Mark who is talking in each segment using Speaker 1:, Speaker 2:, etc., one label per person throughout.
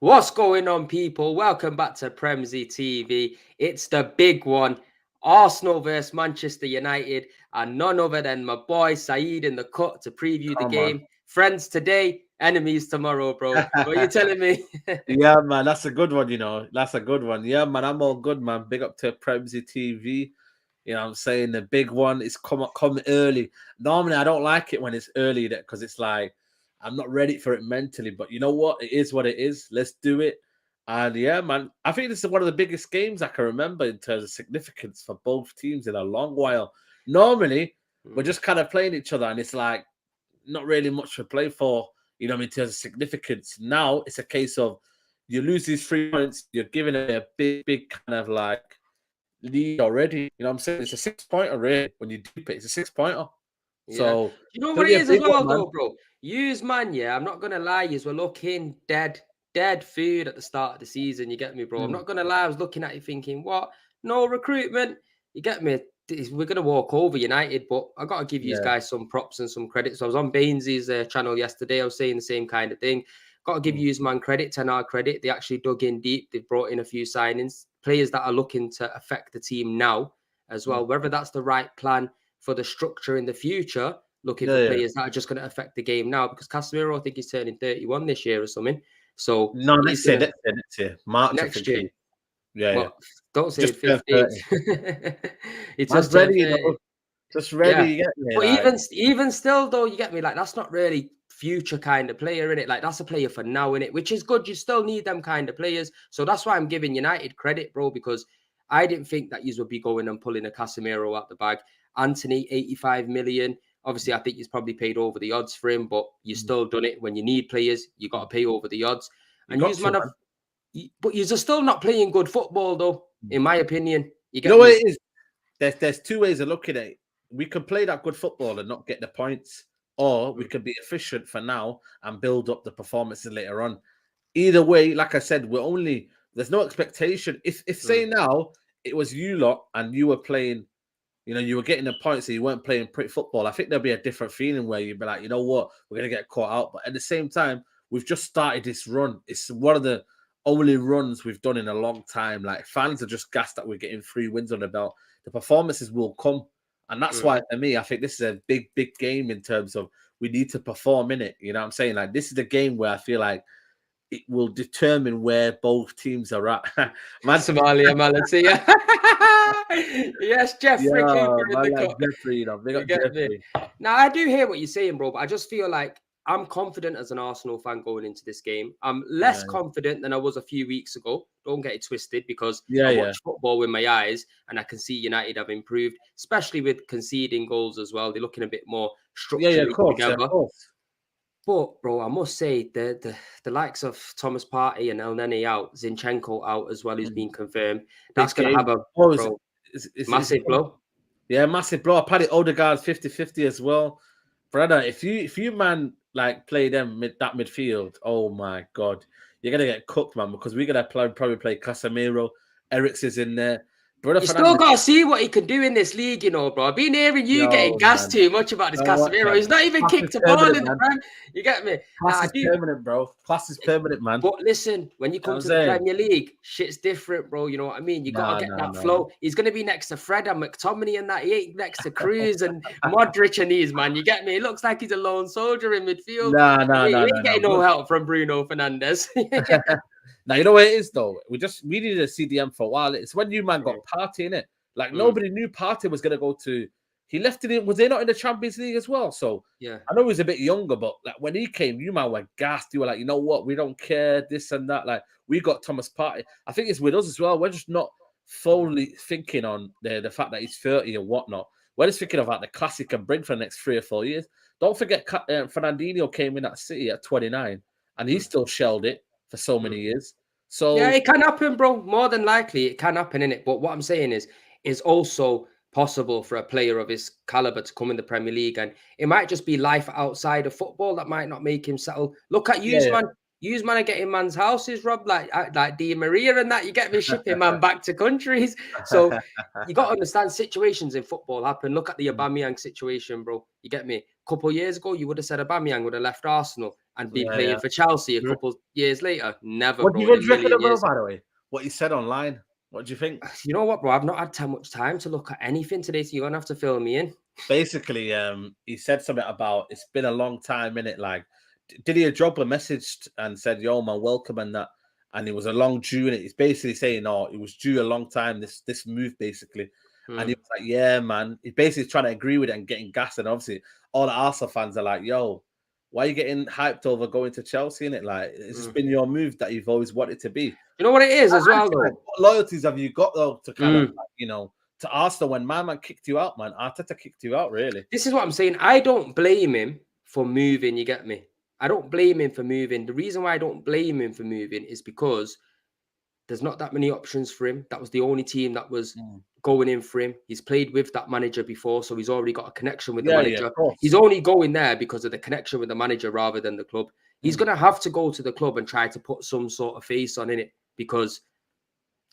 Speaker 1: What's going on, people? Welcome back to Premzy TV. It's the big one. Arsenal versus Manchester United, and none other than my boy Saeed in the cut to preview the
Speaker 2: Come on.
Speaker 1: game. Friends today, enemies tomorrow, bro. What are you telling me?
Speaker 2: Yeah, man, that's a good one, That's a good one. Yeah, man, I'm all good, man. Big up to Premzy TV. You know what I'm saying? The big one is come early. Normally, I don't like it when it's early because it's like I'm not ready for it mentally. But you know what? It is what it is. Let's do it. And yeah, man, I think this is one of the biggest games I can remember in terms of significance for both teams in a long while. Normally, we're just kind of playing each other, and it's like not really much to play for, in terms of significance. Now it's a case of you lose these 3 points, you're giving it a big kind of like lead already. You know what I'm saying? It's a 6-pointer, really. When you deep it, it's a 6-pointer.
Speaker 1: Yeah.
Speaker 2: So
Speaker 1: You know
Speaker 2: it's
Speaker 1: what
Speaker 2: gonna
Speaker 1: it
Speaker 2: be a
Speaker 1: is as
Speaker 2: big
Speaker 1: well,
Speaker 2: one, man.
Speaker 1: though, bro? Yous, man, yeah, I'm not going to lie, yous were looking dead food at the start of the season. You get me, bro? I'm not going to lie. I was looking at you thinking, what? No recruitment. You get me? We're going to walk over United, but I got to give you
Speaker 2: Yeah.
Speaker 1: guys some props and some credit. So I was on Baines's channel yesterday. I was saying the same kind of thing. Got to give yous, man, credit, 10-hour credit. They actually dug in deep. They've brought in a few signings, players that are looking to affect the team now as well. Whether that's the right plan for the structure in the future, looking for players that are just going to affect the game now, because Casemiro, I think he's turning 31 this year or something. So
Speaker 2: No, next year. March,
Speaker 1: next
Speaker 2: I think.
Speaker 1: year.
Speaker 2: Yeah,
Speaker 1: Well, don't say
Speaker 2: just
Speaker 1: 15. He
Speaker 2: man's
Speaker 1: just turned
Speaker 2: ready,
Speaker 1: 30.
Speaker 2: Just ready,
Speaker 1: Yeah.
Speaker 2: you get me?
Speaker 1: But
Speaker 2: Like,
Speaker 1: even still, though, you get me? Like, that's not really future kind of player, in it. Like, that's a player for now, in it, which is good. You still need them kind of players. So that's why I'm giving United credit, bro, because I didn't think that you would be going and pulling a Casemiro out the bag. Anthony, 85 million. Obviously, I think he's probably paid over the odds for him, but you still done it. When you need players, you got to pay over the odds. And use man, but you're still not playing good football, though, in my opinion. You get
Speaker 2: what
Speaker 1: me?
Speaker 2: it is? There's two ways of looking at it. We can play that good football and not get the points, or we can be efficient for now and build up the performances later on. Either way, like I said, there's no expectation. If say now it was you lot and you were playing, you were getting the points and you weren't playing pretty football, I think there'll be a different feeling where you'd be like, you know what, we're gonna get caught out. But at the same time, we've just started this run. It's one of the only runs we've done in a long time. Like, fans are just gassed that we're getting 3 wins on the belt. The performances will come. And that's why, for me, I think this is a big game in terms of we need to perform in it. You know what I'm saying? Like, this is the game where I feel like it will determine where both teams are at.
Speaker 1: Somalia, Malaysia. Yes, Jeffrey Cooper in the cup.
Speaker 2: Jeffrey, big up Jeffrey.
Speaker 1: Now, I do hear what you're saying, bro, but I just feel like I'm confident as an Arsenal fan going into this game. I'm less confident than I was a few weeks ago. Don't get it twisted, because I watch football with my eyes and I can see United have improved, especially with conceding goals as well. They're looking a bit more structurally together. But, bro, I must say the likes of Thomas Partey and El Nene out, Zinchenko out as well, who's been confirmed. That's going to have a massive blow.
Speaker 2: Yeah, massive blow. Paddy Odegaard 50-50 as well. Brother, if you man like play them that midfield, oh my god, you're gonna get cooked, man, because we're gonna probably play Casemiro. Ericsson's in there. Brother,
Speaker 1: You still got to see what he can do in this league, bro. I've been hearing you getting gassed too much about this Casemiro. He's not even kicked a ball in the Prem. You get me?
Speaker 2: Class is permanent, bro. Class is permanent, man.
Speaker 1: But listen, when you come to the Premier League, shit's different, bro. You know what I mean? You got to get that flow. He's going to be next to Fred and McTominay and that. He ain't next to Cruz and Modric and these, man. You get me? It looks like he's a lone soldier in midfield. He ain't getting no help from Bruno Fernandes.
Speaker 2: Now, you know what it is, though? We needed a CDM for a while. It's when you man got Partey in it. Like, nobody knew Partey was going to go to... He left it in... Was they not in the Champions League as well? So,
Speaker 1: yeah,
Speaker 2: I know he was a bit younger, but like when he came, you man were gassed. You were like, you know what? We don't care, this and that. Like, we got Thomas Partey. I think it's with us as well. We're just not fully thinking on the fact that he's 30 and whatnot. We're just thinking about the class he can bring for the next 3 or 4 years. Don't forget, Fernandinho came in at City at 29, and he still shelled it for so many years. So
Speaker 1: yeah, it can happen, bro. More than likely, it can happen, innit? But what I'm saying is also possible for a player of his caliber to come in the Premier League, and it might just be life outside of football that might not make him settle. Look at you, man. Use man are getting man's houses robbed, like Di Maria and that. You get me, shipping man back to countries. So you got to understand situations in football happen. Look at the Aubameyang situation, bro. You get me? A couple of years ago, you would have said Aubameyang would have left Arsenal and be playing for Chelsea a couple of years later. Never,
Speaker 2: what
Speaker 1: bro.
Speaker 2: do
Speaker 1: In a
Speaker 2: you reckon
Speaker 1: million
Speaker 2: about,
Speaker 1: years.
Speaker 2: by the way? What he said online? What do you think?
Speaker 1: You know what, bro? I've not had too much time to look at anything today, so you're gonna have to fill me in.
Speaker 2: Basically, he said something about it's been a long time, innit? Like, did he drop a message and said, "Yo, man, welcome," and that, and it was a long due, and it's basically saying, "Oh, it was due a long time." This move, basically, and he was like, "Yeah, man." He's basically trying to agree with it and getting gas, and obviously, all the Arsenal fans are like, "Yo, why are you getting hyped over going to Chelsea?" In it, like, it's just been your move that you've always wanted to be.
Speaker 1: You know what it is as well, though.
Speaker 2: Like, what loyalties have you got though to kind of, to Arsenal when my man kicked you out, man? Arteta kicked you out, really.
Speaker 1: This is what I'm saying. I don't blame him for moving. You get me? I don't blame him for moving. The reason why I don't blame him for moving is because there's not that many options for him. That was the only team that was going in for him. He's played with that manager before, so he's already got a connection with the manager. He's only going there because of the connection with the manager rather than the club. He's going to have to go to the club and try to put some sort of face on in it, because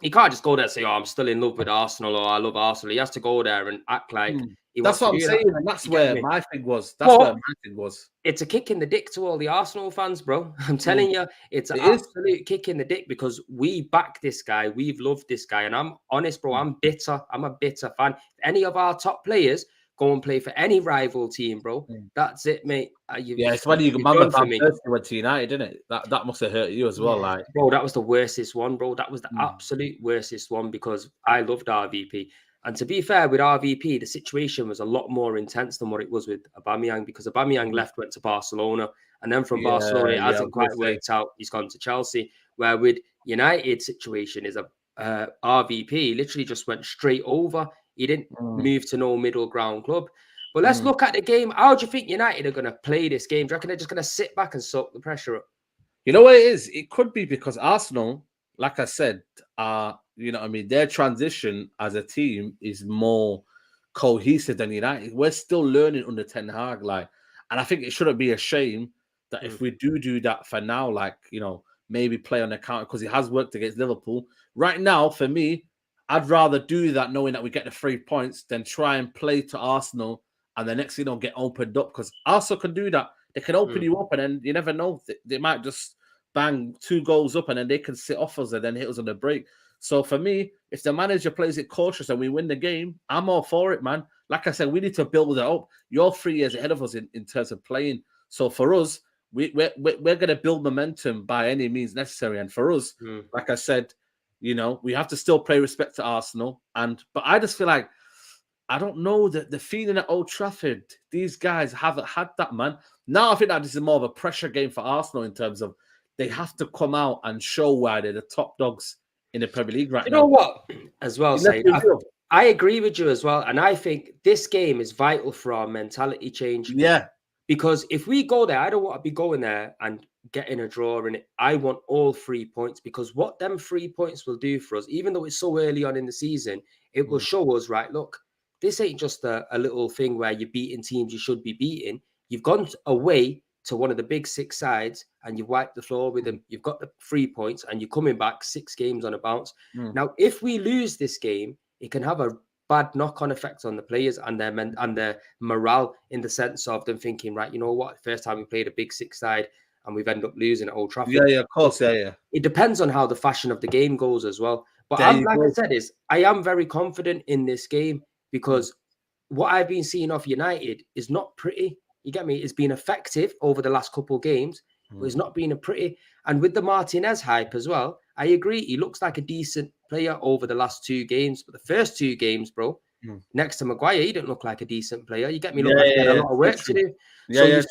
Speaker 1: he can't just go there and say, "Oh, I'm still in love with Arsenal," or "I love Arsenal." He has to go there and act like he wants to do that. That's what I'm saying,
Speaker 2: and that's where my thing was. That's where my thing was.
Speaker 1: It's a kick in the dick to all the Arsenal fans, bro. I'm telling you, it's an absolute kick in the dick, because we back this guy. We've loved this guy. And I'm honest, bro, I'm bitter. I'm a bitter fan. If any of our top players go and play for any rival team, bro, that's it, mate.
Speaker 2: It's when you remember that went to United, didn't it? That must have hurt you as well. Like,
Speaker 1: bro, that was the worstest one, bro. That was the absolute worstest one, because I loved RVP. And to be fair, with RVP, the situation was a lot more intense than what it was with Aubameyang, because Aubameyang went to Barcelona, and then from Barcelona, it hasn't quite worked out. He's gone to Chelsea. Where with United situation is RVP literally just went straight over. He didn't move to no middle ground club. But let's look at the game. How do you think United are going to play this game? Do you reckon they're just going to sit back and soak the pressure up?
Speaker 2: You know what it is? It could be because Arsenal, like I said, you know what I mean, their transition as a team is more cohesive than United. We're still learning under Ten Hag, like, and I think it shouldn't be a shame that if we do that for now, like, you know, maybe play on the counter, because it has worked against Liverpool. Right now, for me, I'd rather do that knowing that we get the 3 points than try and play to Arsenal and the next thing get opened up, because Arsenal can do that. They can open you up, and then you never know. They might just bang 2 goals up, and then they can sit off us and then hit us on the break. So for me, if the manager plays it cautious and we win the game, I'm all for it, man. Like I said, we need to build it up. You're 3 years ahead of us in terms of playing. So for us, we're going to build momentum by any means necessary. And for us, like I said, you know, we have to still pay respect to Arsenal. But I just feel like, I don't know, the feeling at Old Trafford, these guys haven't had that, man. Now I think that this is more of a pressure game for Arsenal in terms of they have to come out and show why they're the top dogs in the Premier League right now.
Speaker 1: You know what? As well, Said, I agree with you as well. And I think this game is vital for our mentality change.
Speaker 2: Yeah.
Speaker 1: Because if we go there, I don't want to be going there and getting a draw in it. I want all 3 points, because what them 3 points will do for us, even though it's so early on in the season, it will show us, right, look, this ain't just a little thing where you're beating teams you should be beating. You've gone away to one of the big 6 sides and you've wiped the floor with them. You've got the 3 points and you're coming back 6 games on a bounce. Now, if we lose this game, it can have a bad knock-on effect on the players and their morale, in the sense of them thinking, right, you know what, first time we played a big 6 side and we've ended up losing at Old Trafford.
Speaker 2: Yeah, of course, yeah.
Speaker 1: It depends on how the fashion of the game goes as well. But like I said, I am very confident in this game, because what I've been seeing off United is not pretty. You get me? It's been effective over the last couple of games, but it's not been a pretty. And with the Martinez hype as well, I agree. He looks like a decent player over the last 2 games, but the first 2 games, bro, next to Maguire, he didn't look like a decent player. You get me? Look like he had a lot of work to do.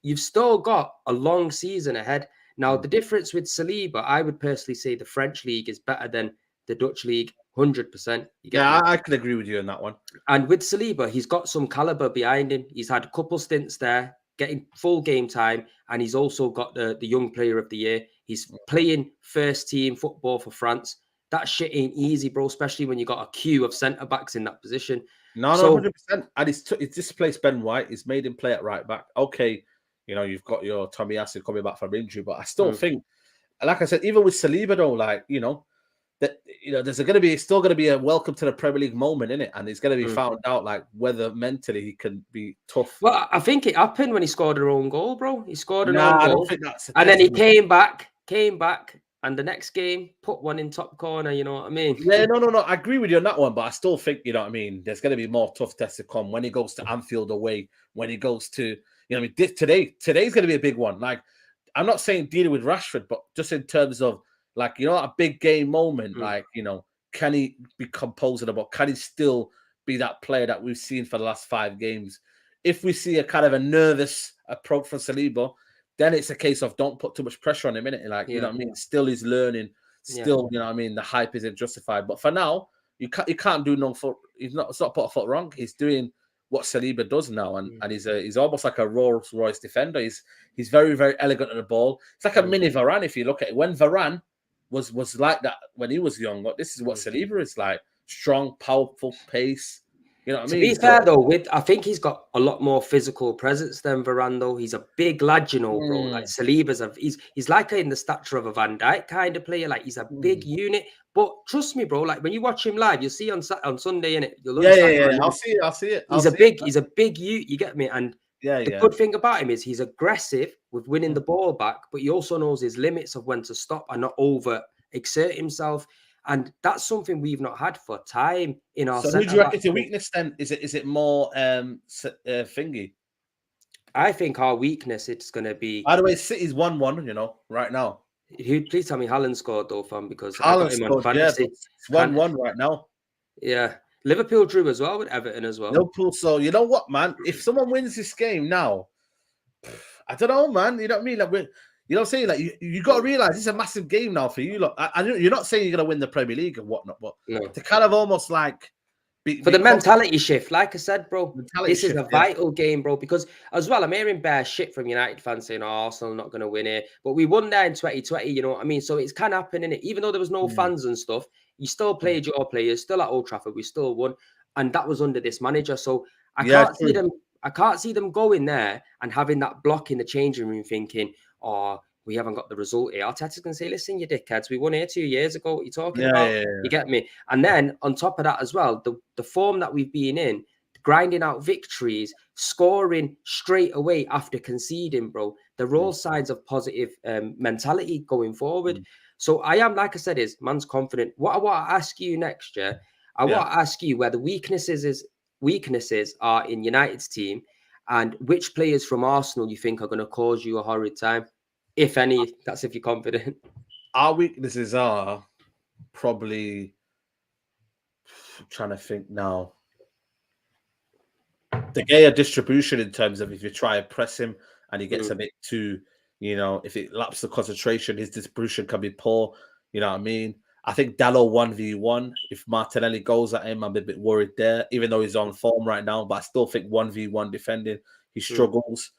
Speaker 1: You've still got a long season ahead. Now, the difference with Saliba, I would personally say the French league is better than the Dutch league, 100%.
Speaker 2: Yeah, I can agree with you on that one.
Speaker 1: And with Saliba, he's got some caliber behind him. He's had a couple stints there, getting full game time, and he's also got the young player of the year. He's playing first team football for France. That shit ain't easy, bro, especially when you got a queue of centre-backs in that position.
Speaker 2: No, 100%. And it's displaced Ben White. He's made him play at right back. Okay, You know, you've got your Tomiyasu coming back from injury, but I still think, like I said, even with Saliba though, like, you know, that, you know, there's still going to be a welcome to the Premier League moment in it, and it's going to be found out like whether mentally he can be tough.
Speaker 1: Well, I think it happened when he scored an own goal, bro. He scored an own goal,
Speaker 2: I don't think that's
Speaker 1: and then he came back, and the next game put one in top corner. You know what I mean?
Speaker 2: Yeah, no. I agree with you on that one, but I still think, you know what I mean, there's going to be more tough tests to come when he goes to Anfield away, when he goes to, you know, I mean, today's going to be a big one. Like, I'm not saying dealing with Rashford, but just in terms of, like, you know, a big game moment, like, you know, can he be composable? But can he still be that player that we've seen for the last 5 games? If we see a kind of a nervous approach from Saliba, then it's a case of don't put too much pressure on him, innit? Like, you know what I mean? Still he's learning. Still, you know what I mean? The hype isn't justified. But for now, you can't do no foot. It's not put a foot wrong. He's doing what Saliba does now, and he's almost like a Rolls Royce defender. He's very, very elegant on the ball. It's like a mini Varane if you look at it. When Varane was like that when he was young, this is what Saliba is like: strong, powerful, pace. You know what I mean?
Speaker 1: To be fair though, I think he's got a lot more physical presence than Varane though. He's a big lad, you know, bro. Like Saliba's he's like in the stature of a Van Dijk kind of player. Like he's a big unit. But trust me, bro. Like when you watch him live, you'll see on Sunday, innit? You'll
Speaker 2: understand. I'll see it.
Speaker 1: He's a big you get me? And the good thing about him is he's aggressive with winning the ball back, but he also knows his limits of when to stop and not over exert himself. And that's something we've not had for time in our.
Speaker 2: So who do you reckon is your weakness then? Is it more thingy?
Speaker 1: I think our weakness it's going to be.
Speaker 2: By the way, City's 1-1. You know, right now.
Speaker 1: Please tell me Haaland scored though, fam, because
Speaker 2: Haaland scored. Yeah, it's 1-1 right now.
Speaker 1: Yeah, Liverpool drew as well with Everton as well.
Speaker 2: Liverpool. So you know what, man? If someone wins this game now, I don't know, man. You know what I mean? Like you know what I'm saying? Like you got to realize this is a massive game now for you. Look, you're not saying you're going to win the Premier League and whatnot, but to kind of almost like
Speaker 1: for the mentality shift, like I said, bro, this is a vital game, bro. Because as well, I'm hearing bare shit from United fans saying, "Oh, Arsenal not going to win it," but we won there in 2020. You know what I mean? So it's kind of happening. Even though there was no fans and stuff, you still played your players. Still at Old Trafford, we still won, and that was under this manager. So I can't see them. I can't see them going there and having that block in the changing room, thinking, "Oh, we haven't got the result here." Arteta's going to say, "Listen, you dickheads, we won here 2 years ago. What are you talking about?" You get me? And then on top of that as well, the form that we've been in, grinding out victories, scoring straight away after conceding, bro. They're all signs of positive mentality going forward. So I am, like I said, man's confident. What I want to ask you next year, I want to ask you where the weaknesses are in United's team and which players from Arsenal you think are going to cause you a horrid time. If any, that's if you're confident.
Speaker 2: Our weaknesses are probably, I'm trying to think now, the Gea distribution in terms of if you try and press him and he gets a bit too, you know, if it laps the concentration, his distribution can be poor. You know what I mean? I think Dallo 1v1. If Martinelli goes at him, I'm a bit worried there, even though he's on form right now. But I still think 1v1 defending, he struggles.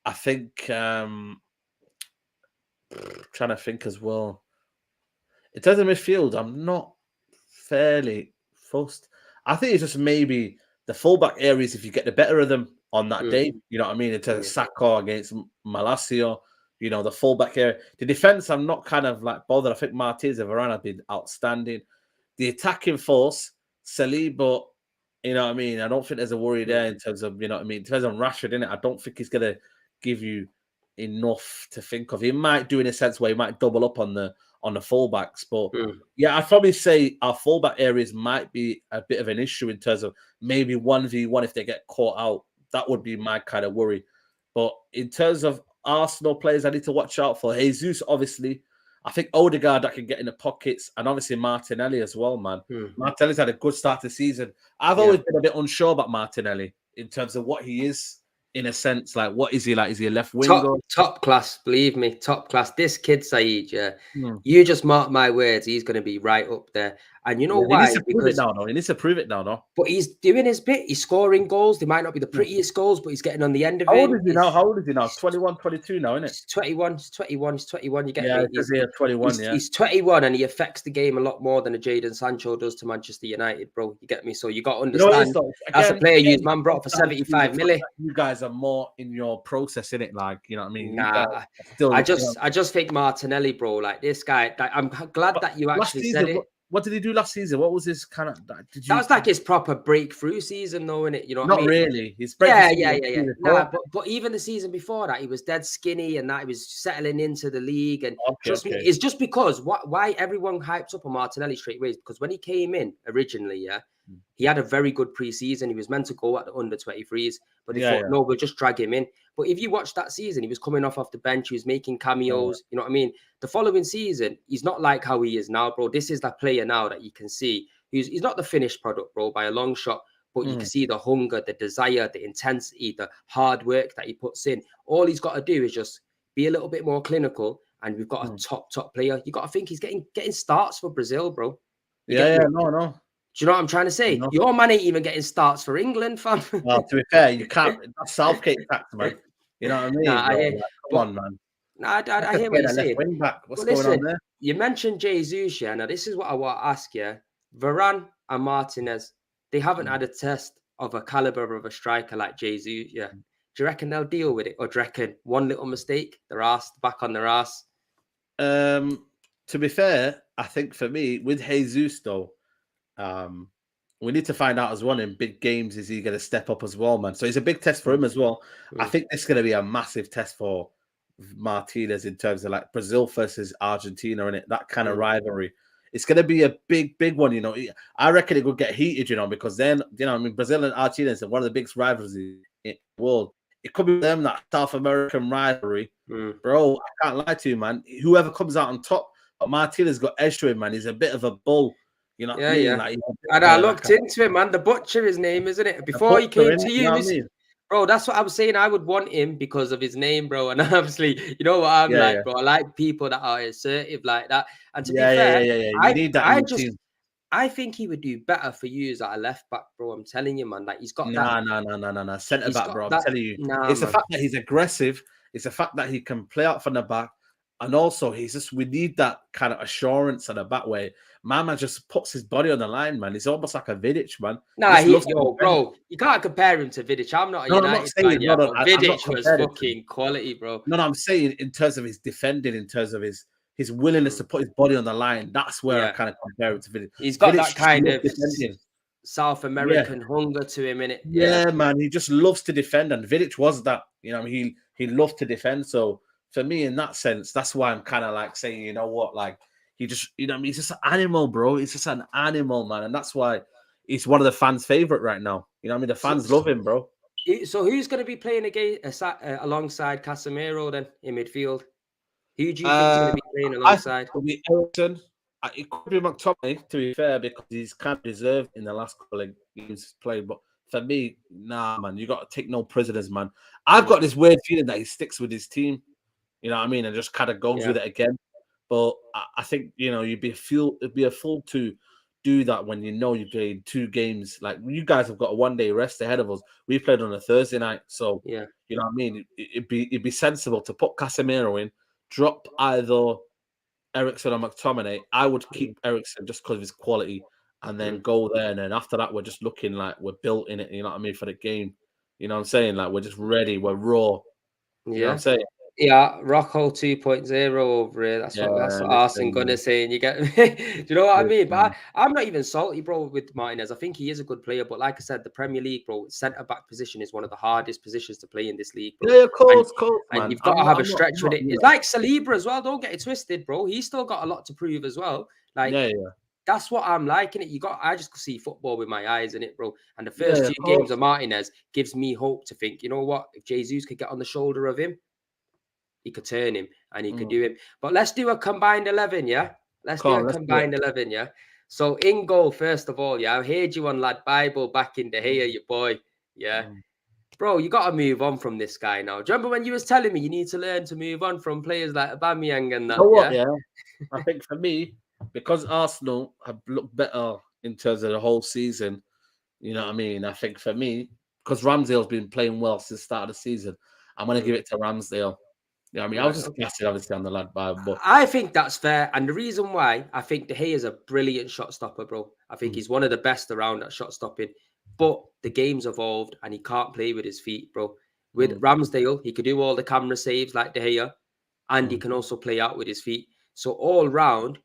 Speaker 2: I think trying to think as well. In terms of midfield, I'm not fairly fussed. I think it's just maybe the fullback areas if you get the better of them on that day. You know what I mean? In terms of Saka against Malacia, you know, the fullback area. The defense, I'm not kind of like bothered. I think Martinez and Varane have been outstanding. The attacking force, Saliba, you know what I mean? I don't think there's a worry there in terms of, you know what I mean? It depends on Rashford, innit? I don't think he's going to give you enough to think of. He might do in a sense where he might double up on the fullbacks, but yeah, I'd probably say our fullback areas might be a bit of an issue in terms of maybe 1v1 if they get caught out. That would be my kind of worry. But in terms of Arsenal players I need to watch out for, Jesus, obviously. I think Odegaard that can get in the pockets, and obviously Martinelli as well, man. Martinelli's had a good start to the season. I've always been a bit unsure about Martinelli in terms of what he is. In a sense, like, what is he like? Is he a left winger?
Speaker 1: Top class, believe me, top class. This kid, Saeed, you just mark my words, he's going to be right up there. And you know why?
Speaker 2: He needs to prove it now, though. He needs to prove it now, though.
Speaker 1: But he's doing his bit. He's scoring goals. They might not be the prettiest goals, but he's getting on the end of it.
Speaker 2: How old is he now? How old is he now? 21, 22 now, isn't it?
Speaker 1: He's 21. He's 21. He's 21. You get
Speaker 2: me?
Speaker 1: He's
Speaker 2: 21,
Speaker 1: He's 21 and he affects the game a lot more than a Jadon Sancho does to Manchester United, bro. You get me? So you got to understand that's a player you man brought for 75 million.
Speaker 2: You guys are more in your process, in it, like, you know what I mean?
Speaker 1: Nah, I just think Martinelli, bro, like this guy. I'm glad that you actually said it.
Speaker 2: What did he do last season? What was his kind of?
Speaker 1: That was like his proper breakthrough season, though, innit? You know what I mean?
Speaker 2: Not really.
Speaker 1: Yeah. Nah, but even the season before that, he was dead skinny, and that he was settling into the league. And trust me, it's just because why everyone hypes up on Martinelli straight away is because when he came in originally, he had a very good pre-season. He was meant to go at the under 23s, but they thought, no, we'll just drag him in. But if you watch that season, he was coming off the bench. He was making cameos. You know what I mean? The following season, he's not like how he is now, bro. This is that player now that you can see. He's not the finished product, bro, by a long shot. But you can see the hunger, the desire, the intensity, the hard work that he puts in. All he's got to do is just be a little bit more clinical, and we've got a top player. You got to think he's getting starts for Brazil, bro.
Speaker 2: No.
Speaker 1: Do you know what I'm trying to say? No. Your man ain't even getting starts for England, fam.
Speaker 2: Well, to be fair, you can't. That's Southgate tax, man. You know what I mean? Come on, man.
Speaker 1: Nah, I hear what you're saying.
Speaker 2: Wing back. What's going on there?
Speaker 1: You mentioned Jesus, yeah. Now, this is what I want to ask you. Varane and Martinez, they haven't had a test of a caliber of a striker like Jesus, yeah. Do you reckon they'll deal with it? Or do you reckon one little mistake, they're back on their ass?
Speaker 2: To be fair, I think for me, with Jesus, though, we need to find out as well in big games, is he going to step up as well, man? So it's a big test for him as well. I think it's going to be a massive test for Martinez in terms of like Brazil versus Argentina, and that kind of rivalry. It's going to be a big one, you know. I reckon it will get heated, you know, because then, you know, I mean, Brazil and Argentina is one of the biggest rivalries in the world. It could be them, that South American rivalry. Bro, I can't lie to you, man. Whoever comes out on top, but Martinez got edge to him, man. He's a bit of a bull. You know what I mean?
Speaker 1: Yeah. Like, and I looked into him, man. The Butcher, his name, isn't it? Before he came to you, bro, that's what I was saying. I would want him because of his name, bro. And obviously, you know what I'm like, bro. I like people that are assertive like that. And to be fair,
Speaker 2: you need that
Speaker 1: I think he would do better for you as a left back, bro. I'm telling you, man. Like he's got
Speaker 2: no. Centre back, bro. I'm telling you. It's the fact that he's aggressive. It's the fact that he can play out from the back. And also, we need that kind of assurance on the back way. Mama just puts his body on the line, man. He's almost like a Vidic, man.
Speaker 1: Nah, bro, you can't compare him to Vidic. I'm not a United fan, but Vidic was fucking quality, bro.
Speaker 2: No, I'm saying in terms of his defending, in terms of his willingness to put his body on the line, that's where I kind of compare him to Vidic.
Speaker 1: He's got that kind of South American hunger to him, innit?
Speaker 2: Yeah, man. He just loves to defend, and Vidic was that. You know, he loved to defend, so for me, in that sense, that's why I'm kind of like saying, you know what, like he just, you know, I mean, he's just an animal, bro. He's just an animal, man, and that's why he's one of the fans' favorite right now. You know, what I mean, the fans love him, bro.
Speaker 1: So who's going to be playing alongside Casemiro then in midfield? Who do you think is going to be playing alongside?
Speaker 2: It could be Ericsson. It could be McTominay, to be fair, because he's kind of deserved in the last couple of games he's played. But for me, nah, man, you got to take no prisoners, man. I've got this weird feeling that he sticks with his team. You know what I mean? And just kind of goes with it again. But I think, you know, it'd be a fool to do that when you know you played 2 games. Like, you guys have got a 1-day rest ahead of us. We played on a Thursday night. So, you know what I mean? It'd be sensible to put Casemiro in, drop either Ericsson or McTominay. I would keep Ericsson just because of his quality and then go there. And then after that, we're just looking like we're built in it, you know what I mean, for the game. You know what I'm saying? Like, we're just ready. We're raw. You know what I'm saying?
Speaker 1: Yeah, Rocco 2.0 over here. That's what Arsene Gunnar saying. You get me? Do you know what I mean? But I'm not even salty, bro, with Martinez. I think he is a good player. But like I said, the Premier League, bro, centre-back position is one of the hardest positions to play in this league, bro.
Speaker 2: Yeah, of course, man.
Speaker 1: And you've got to have a stretch with it. It's like Saliba as well. Don't get it twisted, bro. He's still got a lot to prove as well. Like, that's what I'm liking it. I just see football with my eyes in it, bro. And the first 2 games of Martinez gives me hope to think, you know what? If Jesus could get on the shoulder of him, he could turn him and he could do him. But let's do a combined 11, yeah? Let's do a combined 11, yeah? So in goal, first of all, I heard you on Lad Bible back in the here, your boy, Bro, you got to move on from this guy now. Do you remember when you was telling me you need to learn to move on from players like Aubameyang and that?
Speaker 2: I think for me, because Arsenal have looked better in terms of the whole season. You know what I mean? I think for me, because Ramsdale's been playing well since the start of the season, I'm going to give it to Ramsdale. You know what I mean? I was just guessing, obviously, on the lad by, but
Speaker 1: I think that's fair. And the reason why, I think De Gea is a brilliant shot stopper, bro. I think he's one of the best around at shot stopping. But the game's evolved and he can't play with his feet, bro. With Ramsdale, he could do all the camera saves like De Gea, and he can also play out with his feet. So all round,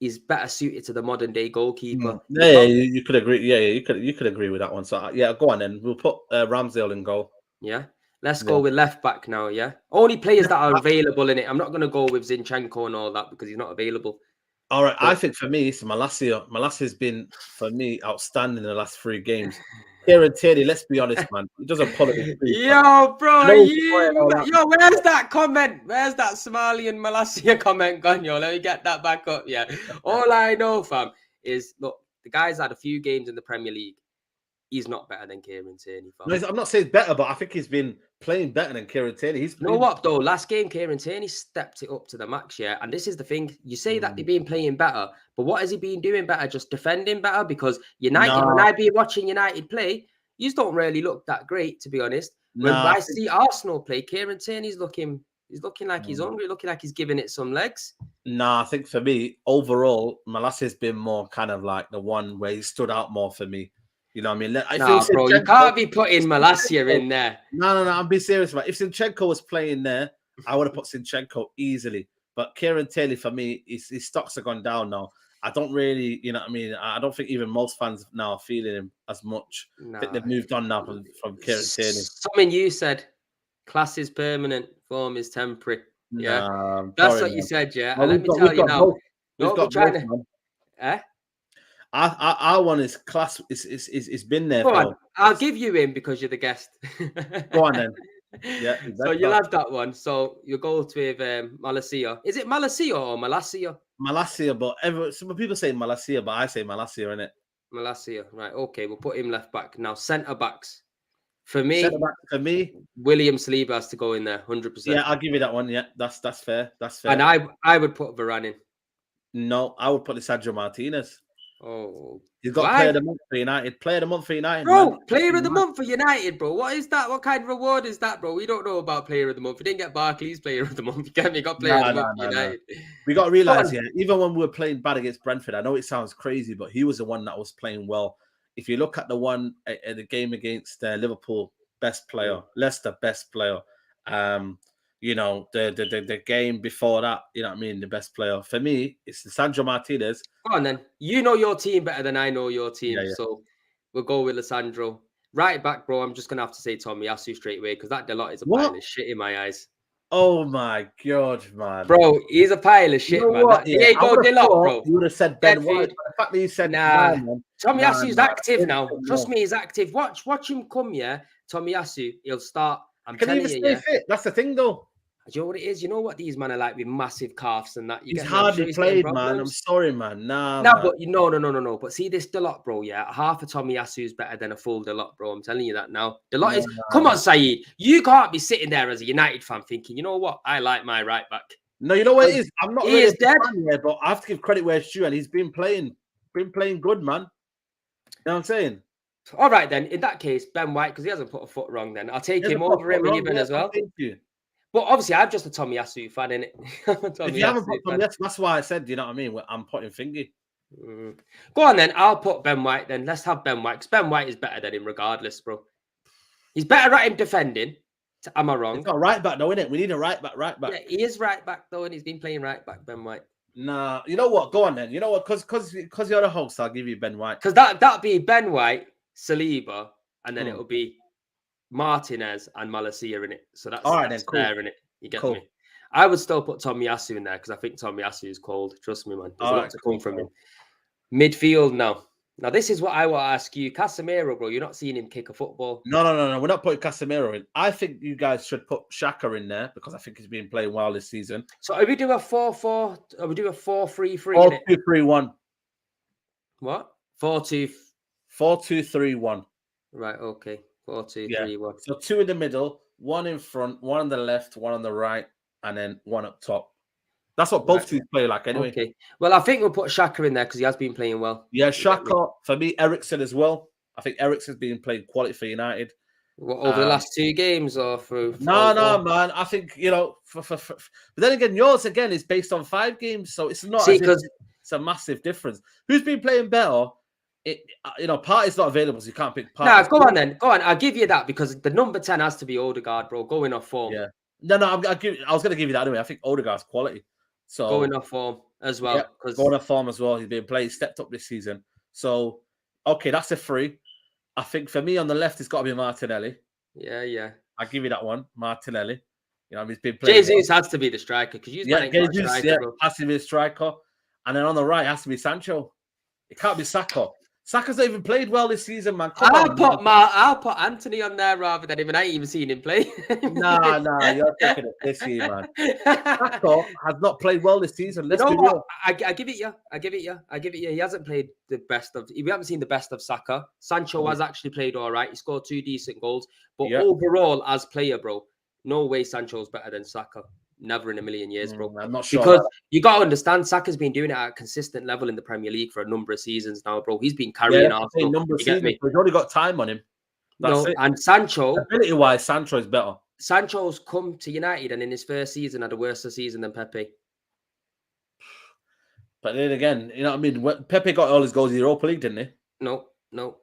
Speaker 1: he's better suited to the modern day goalkeeper.
Speaker 2: Yeah, you could agree. Yeah, you could agree with that one. So yeah, go on then. We'll put Ramsdale in goal.
Speaker 1: Yeah. Let's go with left back now, yeah? Only players that are available in it. I'm not going to go with Zinchenko and all that because he's not available.
Speaker 2: All right, I think for me, it's Malacia. Malacia's been, for me, outstanding in the last 3 games. Kieran Tierney, let's be honest, man. He doesn't pull it.
Speaker 1: Yo, bro, where's that comment? Where's that Somalian Malacia comment gone, yo? Let me get that back up, yeah. All I know, fam, is, look, the guy's had a few games in the Premier League. He's not better than Kieran Tierney, fam.
Speaker 2: No, I'm not saying better, but I think he's been playing better than Kieran Tierney. You
Speaker 1: know what, though? Last game, Kieran Tierney stepped it up to the max, yeah? And this is the thing. You say that they've been playing better, but what has he been doing better? Just defending better? Because United, when I be watching United play, you just don't really look that great, to be honest. When I see Arsenal play, Kieran Tierney's looking like he's hungry, looking like he's giving it some legs.
Speaker 2: I think for me, overall, Malacia's been more kind of like the one where he stood out more for me. You know what I mean?
Speaker 1: Bro, you can't be putting Malacia in there.
Speaker 2: No, I'm being serious, man. If Zinchenko was playing there, I would have put Zinchenko easily. But Kieran Tierney, for me, his stocks have gone down now. I don't really, you know what I mean? I don't think even most fans now are feeling him as much. I think they've moved on now from Kieran Tierney.
Speaker 1: Something you said, class is permanent, form is temporary. Yeah, that's what you said, yeah. And let me tell you now.
Speaker 2: Our one is class. It's been there.
Speaker 1: Go on. I'll give you in because you're the guest.
Speaker 2: Go on then. Yeah.
Speaker 1: So you'll have that one. So you'll go with Malacia. Is it Malacia or Malacia?
Speaker 2: Malacia, but some people say Malacia, but I say Malacia, innit?
Speaker 1: Malacia, right? Okay, we'll put him left back now. Centre backs. For me, William Saliba has to go in there, 100%.
Speaker 2: Yeah, I'll give you that one. Yeah, that's fair. That's fair.
Speaker 1: And I would put Varane in.
Speaker 2: No, I would put Lisandro Martinez.
Speaker 1: Oh,
Speaker 2: he's got Player of the Month for United. Player of the Month for United,
Speaker 1: bro.
Speaker 2: Man.
Speaker 1: Player of the Month for United, bro. What is that? What kind of reward is that, bro? We don't know about Player of the Month. We didn't get Barkley's Player of the Month. You get me? Got Player of the Month for United.
Speaker 2: We got to realize, even when we were playing bad against Brentford, I know it sounds crazy, but he was the one that was playing well. If you look at the one at the game against Liverpool, best player, Leicester, best player. You know, the game before that, you know what I mean? The best player. For me, it's Lisandro Martinez.
Speaker 1: Go on then. You know your team better than I know your team. Yeah. So we'll go with Lisandro. Right back, bro, I'm just going to have to say Tomiyasu straight away because that Delot is a pile of shit in my eyes.
Speaker 2: Oh my God, man.
Speaker 1: Bro, he's a pile of shit, man. He ain't go Delot, bro.
Speaker 2: You would have said Ben White. The fact that you said
Speaker 1: Tomiyasu's active now. Trust me, he's active. Watch him come, yeah. Tomiyasu, he'll start. I'm telling you,
Speaker 2: stay fit. That's the thing, though.
Speaker 1: Do you know what it is? You know what these men are like with massive calves and that.
Speaker 2: He's hardly played, man. I'm sorry, man.
Speaker 1: No, but no. But see this Delot, bro. Yeah, half a Tomiyasu is better than a full Delot, bro. I'm telling you that now. Delot is. Come on, Saeed. You can't be sitting there as a United fan thinking, you know what? I like my right back.
Speaker 2: No, you know what it is. I'm not. He is dead. Here, but I have to give credit where it's due, and he's been playing good, man. You know what I'm saying?
Speaker 1: All right, then. In that case, Ben White, because he hasn't put a foot wrong. Then I'll take him over him and even as well.
Speaker 2: Thank you.
Speaker 1: But obviously, I'm just a Tomiyasu fan, innit?
Speaker 2: If you haven't put Tomiyasu, that's why I said, you know what I mean? I'm putting Fingy.
Speaker 1: Go on then. I'll put Ben White then. Let's have Ben White because Ben White is better than him regardless, bro. He's better at him defending. Am I wrong?
Speaker 2: He's not right back though, innit? We need a right back.
Speaker 1: Yeah, he is right back though, and he's been playing right back, Ben White.
Speaker 2: Nah, you know what? Go on then. You know what? Because you're the host, I'll give you Ben White.
Speaker 1: Because that'd be Ben White, Saliba, and then it'll be Martinez and Malacia in it. So that's
Speaker 2: all right, that's
Speaker 1: fair, in it. You get me? I would still put Tomiyasu in there because I think Tomiyasu is cold. Trust me, man. There's a lot to come from him. Midfield now. Now, this is what I want to ask you. Casemiro, bro, you're not seeing him kick a football.
Speaker 2: No. We're not putting Casemiro in. I think you guys should put Saka in there because I think he's been playing well this season.
Speaker 1: So are we do a 4-4? Are we do a 4-3-3?
Speaker 2: 4-2-3-1.
Speaker 1: What? 4-2.
Speaker 2: 4-2-3-1.
Speaker 1: Right, okay. 4-2-3-1.
Speaker 2: So 2 in the middle, 1 in front, 1 on the left, 1 on the right, and then 1 up top. That's what both teams play like anyway.
Speaker 1: Okay. Well, I think we'll put Saka in there because he has been playing well.
Speaker 2: Yeah, Saka, for me, Eriksen as well. I think Eriksen's been playing quality for United.
Speaker 1: What, over the last 2 games or through?
Speaker 2: No, man. I think, but then again, yours again is based on 5 games, so it's not because it's a massive difference. Who's been playing better? Partey's not available, so you can't pick Partey.
Speaker 1: Nah, go on then. Go on. I'll give you that because the number 10 has to be Odegaard, bro. Going off form.
Speaker 2: Yeah. No, I was going to give you that anyway. I think Odegaard's quality. So
Speaker 1: going off form as well.
Speaker 2: Yeah, going off form as well. He's been playing, stepped up this season. So, okay, that's a 3. I think for me on the left, it's got to be Martinelli.
Speaker 1: Yeah.
Speaker 2: I'll give you that one, Martinelli. He's been playing.
Speaker 1: Jesus has to be the striker because Jesus
Speaker 2: has to be the striker. And then on the right has to be Sancho. It can't be Saka. Saka's not even played well this season, man.
Speaker 1: I'll put Anthony on there rather than him. I ain't even seen him play.
Speaker 2: Nah, you're taking it this year, man. Saka has not played well this season. Let's be real.
Speaker 1: I give it you. He hasn't played the best of. We haven't seen the best of Saka. Sancho has actually played all right. He scored 2 decent goals, but overall, as player, bro, no way Sancho's better than Saka. Never in a million years, bro.
Speaker 2: I'm not sure.
Speaker 1: Because you got to understand, Saka's been doing it at a consistent level in the Premier League for a number of seasons now, bro. He's been carrying Arsenal.
Speaker 2: Number of seasons. We've already got time on him.
Speaker 1: And Sancho,
Speaker 2: ability-wise, Sancho is better.
Speaker 1: Sancho's come to United and in his first season had a worse season than Pepe.
Speaker 2: But then again, you know what I mean? Pepe got all his goals in the Europa League, didn't he?
Speaker 1: No.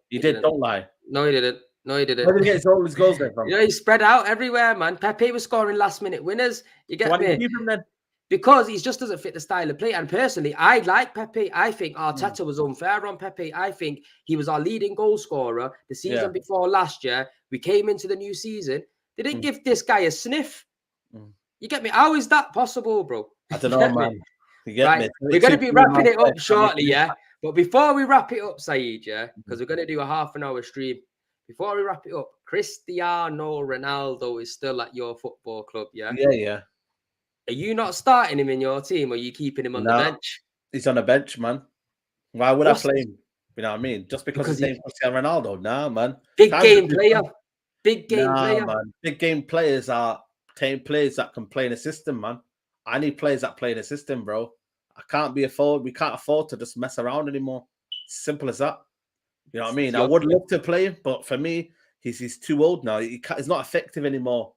Speaker 2: He did, don't lie.
Speaker 1: No, he didn't.
Speaker 2: Where did he get all his goals there from?
Speaker 1: He spread out everywhere, man. Pepe was scoring last-minute winners. You get me?
Speaker 2: Why did you keep him then?
Speaker 1: Because he just doesn't fit the style of play. And personally, I like Pepe. I think Arteta was unfair on Pepe. I think he was our leading goal scorer the season before last year. We came into the new season. They didn't give this guy a sniff. You get me? How is that possible, bro?
Speaker 2: I don't know, man. You get me?
Speaker 1: We're going to be wrapping it up shortly, yeah? But before we wrap it up, Saeed, because we're going to do a half-an-hour stream. Before we wrap it up, Cristiano Ronaldo is still at your football club, yeah?
Speaker 2: Yeah.
Speaker 1: Are you not starting him in your team, or are you keeping him on the bench?
Speaker 2: He's on the bench, man. Why would I play him? You know what I mean? Just because his name's Cristiano Ronaldo? Nah, man.
Speaker 1: Big game player. Big game player.
Speaker 2: Man. Big game players are players that can play in a system, man. I need players that play in a system, bro. We can't afford to just mess around anymore. Simple as that. You know what I mean? I would love to play him, but for me, he's too old now. He's not effective anymore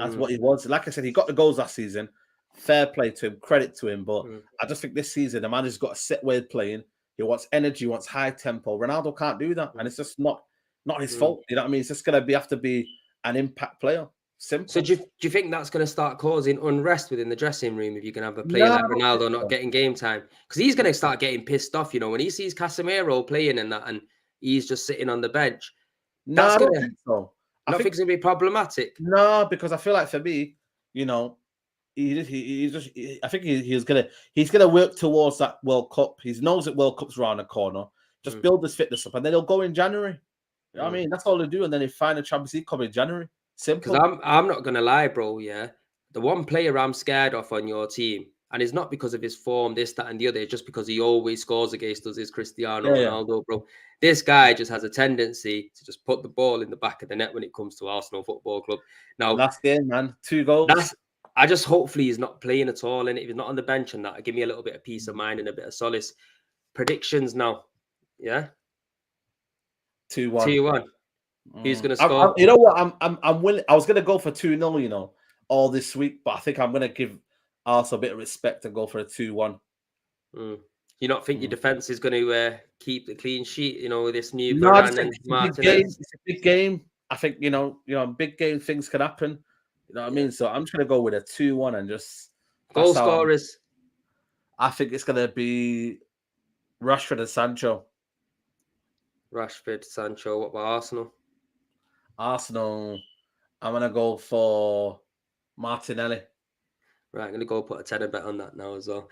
Speaker 2: as what he was. Like I said, he got the goals last season. Fair play to him, credit to him. But I just think this season, the man has got a set way of playing. He wants energy, wants high tempo. Ronaldo can't do that. And it's just not his fault. You know what I mean? It's just going to have to be an impact player. Simple.
Speaker 1: So do you think that's going to start causing unrest within the dressing room if you can have a player like Ronaldo not getting game time? Because he's going to start getting pissed off, when he sees Casemiro playing and that, and he's just sitting on the bench.
Speaker 2: I don't think so.
Speaker 1: I think it's going to be problematic.
Speaker 2: No, because I feel like for me, I think he's gonna work towards that World Cup. He knows that World Cup's around the corner. Just build his fitness up, and then he'll go in January. You know what I mean? That's all they do, and then they find a Champions League come in January. Simple.
Speaker 1: Because I'm not gonna lie, bro. Yeah, the one player I'm scared of on your team, and it's not because of his form, this, that, and the other. It's just because he always scores against us. Is Cristiano Ronaldo, bro? This guy just has a tendency to just put the ball in the back of the net when it comes to Arsenal Football Club. Now,
Speaker 2: last game, man, 2 goals.
Speaker 1: I just hopefully he's not playing at all, and if he's not on the bench and that, give me a little bit of peace of mind and a bit of solace. Predictions now, yeah.
Speaker 2: 2-1.
Speaker 1: 2-1. Who's going to score?
Speaker 2: You know what? I'm willing. I was going to go for 2-0, all this week, but I think I'm going to give Arsenal a bit of respect and go for a 2-1.
Speaker 1: You not think your defense is going to keep the clean sheet? With this new Varane and Martinez.
Speaker 2: It's a big game. I think big game things can happen. You know what I mean? So I'm just going to go with a 2-1 and just
Speaker 1: goal scorers.
Speaker 2: I think it's going to be Rashford and Sancho.
Speaker 1: Rashford, Sancho. What about Arsenal?
Speaker 2: Arsenal, I'm going to go for Martinelli.
Speaker 1: Right, I'm going to go put a tenner bet on that now as well.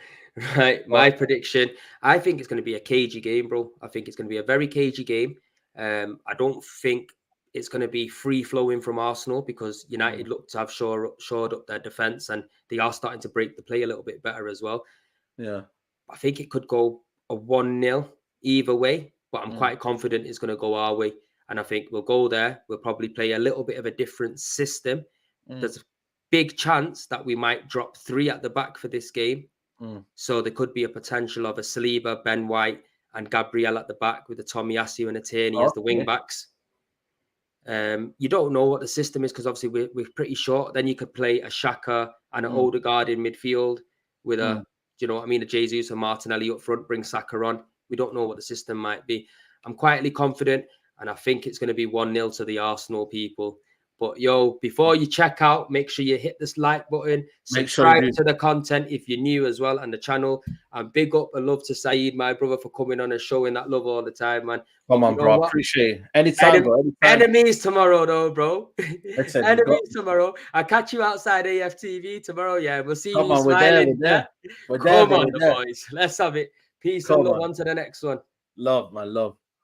Speaker 1: Right, my prediction, I think it's going to be a cagey game, bro. I think it's going to be a very cagey game. I don't think it's going to be free-flowing from Arsenal because United look to have shored up their defence and they are starting to break the play a little bit better as well.
Speaker 2: Yeah.
Speaker 1: I think it could go a 1-0 either way, but I'm quite confident it's going to go our way. And I think we'll go there. We'll probably play a little bit of a different system. There's a big chance that we might drop 3 at the back for this game. So there could be a potential of a Saliba, Ben White, and Gabriel at the back with the Tomiyasu and Ateni as the wing backs. You don't know what the system is because obviously we're pretty short. Then you could play a Xhaka and an Odegaard in midfield with a, you know what I mean, a Jesus and Martinelli up front, bring Saka on. We don't know what the system might be. I'm quietly confident, and I think it's going to be 1-0 to the Arsenal people. But yo, before you check out, make sure you hit this like button, subscribe to the content if you're new as well, and the channel. And big up and love to Saeed, my brother, for coming on and showing that love all the time, man.
Speaker 2: Come on, bro. Appreciate it. Anytime, bro. Anytime.
Speaker 1: Enemies tomorrow, though, bro. Enemies tomorrow. I'll catch you outside AFTV tomorrow. Yeah, we'll see you smiling. We're there, boys. Let's have it. Peace and love. On to the next one.
Speaker 2: Love, my love.